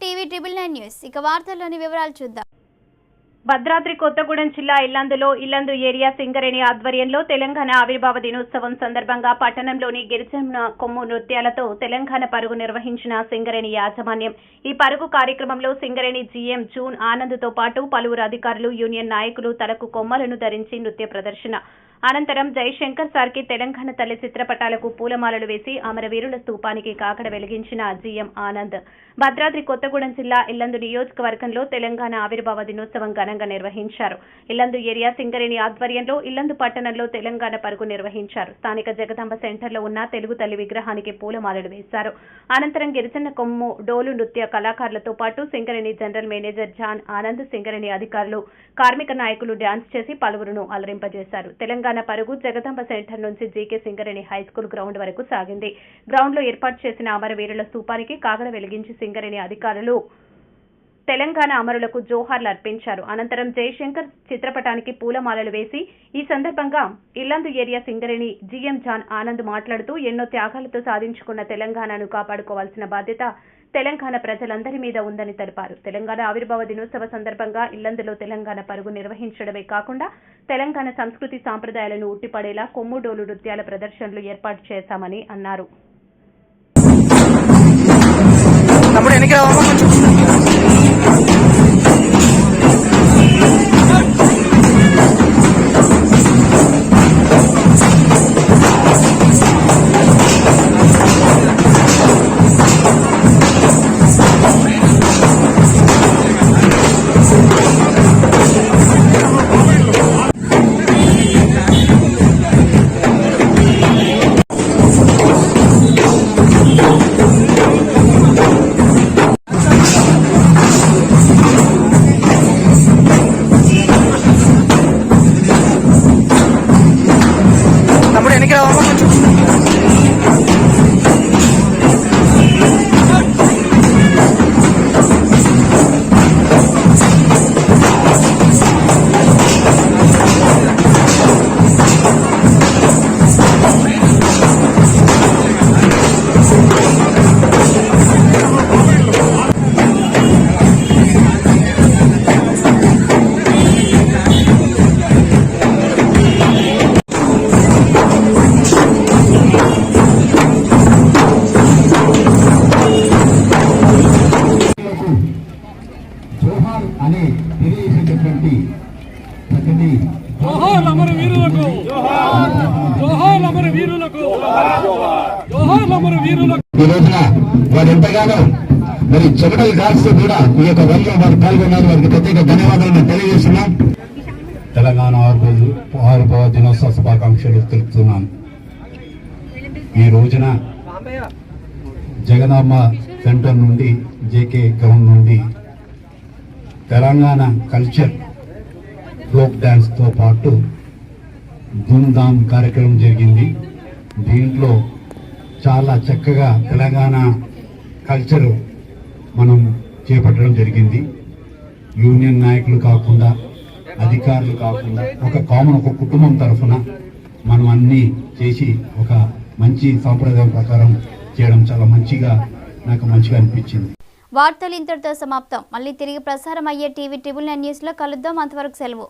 TV triple 9 news ఇక వార్తల్లోని వివరాలు చూద్దాం. భద్రాద్రి కొత్తగూడెం జిల్లా ఇల్లందులో ఇల్లందు ఏరియా సింగరేణి ఆధ్వర్యంలో తెలంగాణ ఆవిర్భావ దినోత్సవం సందర్భంగా పట్టణంలోని గిరిజన కొమ్ము నృత్యాలతో తెలంగాణ పరుగు నిర్వహించిన సింగరేణి యాజమాన్యం. ఈ పరుగు కార్యక్రమంలో సింగరేణి జీఎం జూన్ ఆనంద్తో పాటు పలువురు అధికారులు, యూనియన్ నాయకులు తలకు కొమ్మలను ధరించి నృత్య ప్రదర్శన. అనంతరం జయశంకర్ సార్కి తెలంగాణ తల్లి చిత్రపటాలకు పూలమాలలు వేసి అమరవీరుల స్తూపానికి కాకడ వెలిగించిన జీఎం ఆనంద్. భద్రాద్రి కొత్తగూడెం జిల్లా ఇల్లందు నియోజకవర్గంలో తెలంగాణ ఆవిర్భావ దినోత్సవం ఘనంగా నిర్వహించారు. ఇల్లందు ఏరియా సింగరేణి ఆధ్వర్యంలో ఇల్లందు పట్టణంలో తెలంగాణ పరుగు నిర్వహించారు. స్థానిక జగదాంబ సెంటర్లో ఉన్న తెలుగు తల్లి విగ్రహానికి పూలమాలలు వేశారు. అనంతరం గిరిజన కొమ్ము డోలు నృత్య కళాకారులతో పాటు Singareni general manager John Anand, Singareni అధికారులు, కార్మిక నాయకులు డ్యాన్స్ చేసి పలువురును అలరింపజేశారు. తెలంగాణ పరుగు జగదాంబ సెంటర్ నుంచి జీకే సింగరేణి హైస్కూల్ గ్రౌండ్ వరకు సాగింది. గ్రౌండ్ లో ఏర్పాటు చేసిన అమరవీరుల స్తూపానికి కాగడ వెలిగించి సింగరేణి అధికారులు తెలంగాణ అమరులకు జోహార్లు అర్పించారు. అనంతరం జయశంకర్ చిత్రపటానికి పూలమాలలు వేసి ఈ సందర్భంగా Yellandu area Singareni GM John Anand మాట్లాడుతూ ఎన్నో త్యాగాలతో సాధించుకున్న తెలంగాణను కాపాడుకోవాల్సిన బాధ్యత తెలంగాణ ప్రజలందరి మీద ఉందని తెలిపారు. తెలంగాణ ఆవిర్భావ దినోత్సవ సందర్భంగా ఇల్లందులో తెలంగాణ పరుగు నిర్వహించడమే కాకుండా తెలంగాణ సంస్కృతి సాంప్రదాయాలను ఉట్టిపడేలా కొమ్ము డోలు నృత్యాల ప్రదర్శనలు ఏర్పాటు చేశామని అన్నారు. అని తెలియజేసేటటువంటి ప్రతిదీ జోహార్ అమరవీరులకు, జోహార్ అమరవీరులకు, జోహార్ అమరవీరులకు. ఈ రోజున వారు ఎంతగానో మరి చెమటలు కాస్తూ కూడా ఈ యొక్క రంగం వారు పాల్గొన్నారు. వారికి ప్రత్యేక ధన్యవాదాలను తెలియజేస్తున్నాం. తెలంగాణ ఆవిర్భావ దినోత్సవ శుభాకాంక్షలు తెలుపుతున్నాను. ఈ రోజున జగదాంబ సెంటర్ నుండి జేకే గ్రౌండ్ నుండి తెలంగాణ కల్చర్ ఫోక్ డ్యాన్స్తో పాటు ధూమ్ధామ్ కార్యక్రమం జరిగింది. దీంట్లో చాలా చక్కగా తెలంగాణ కల్చర్ మనం చేపట్టడం జరిగింది. యూనియన్ నాయకులు కాకుండా, అధికారులు కాకుండా ఒక కుటుంబం తరఫున మనం అన్నీ చేసి ఒక మంచి సాంప్రదాయం ప్రకారం చేయడం చాలా నాకు మంచిగా అనిపించింది. వార్తలు ఇంతటితో సమాప్తం. మళ్ళీ తిరిగి ప్రసారం అయ్యే టీవీ ట్రిబుల్ 9 న్యూస్లో కలుద్దాం. అంతవరకు సెలవు.